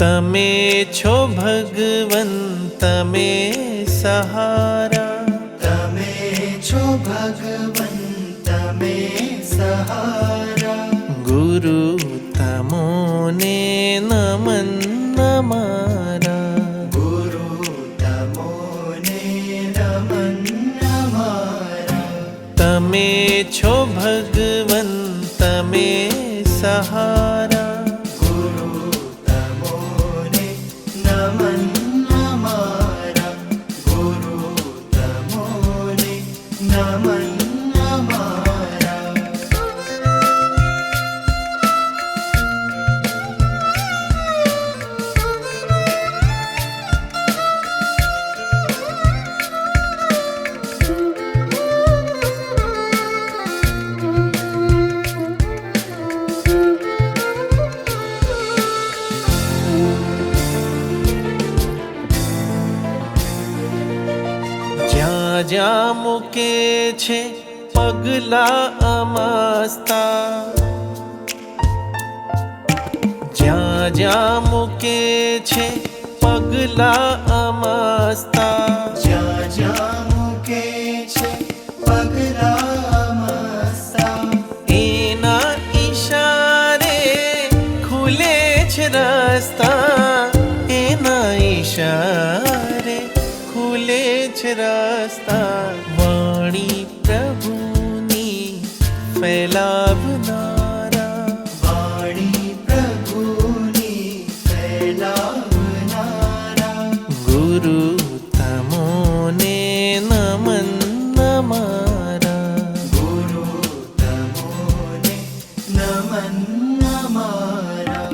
તમે છો ભગવન તમે સહારા, તમે છો ભગવન તમે સહારા, ગુરુ તમોને નમન અમારા. ગુરુ તમોને નમન અમારા. તમે છો ભગવન તમે સહારા, ગુરુ તમોને નમન અમારા. ગુરુ તમોને નમન અમારા. જ્યાં જ્યાં મૂકે છે પગલા અમસ્તા, જ્યાં જ્યાં મૂકે છે પગલા અમસ્તા. જ્યાં જ્યાં મૂકે છે પગલા મસ્તા, એના ઈશારે ખુલે છે રસ્તા, એના ઈશારે ખુલે છે રસ્તા. વાણી પ્રભુની ફેલાવનારા, વાણી પ્રભુની ફેલાવનારા, ગુરુ તમોને નમન અમારા. ગુરુ તમોને નમન અમારા.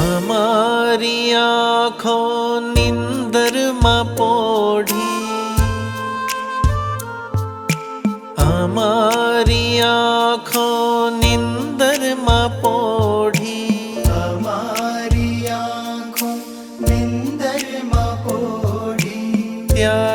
અમારી આંખો નિંદરમાં પોઢી, અમારી આંખો નિંદરમાં પોઢી. અમારી આંખો નિંદરમાં પોઢી, ત્યાં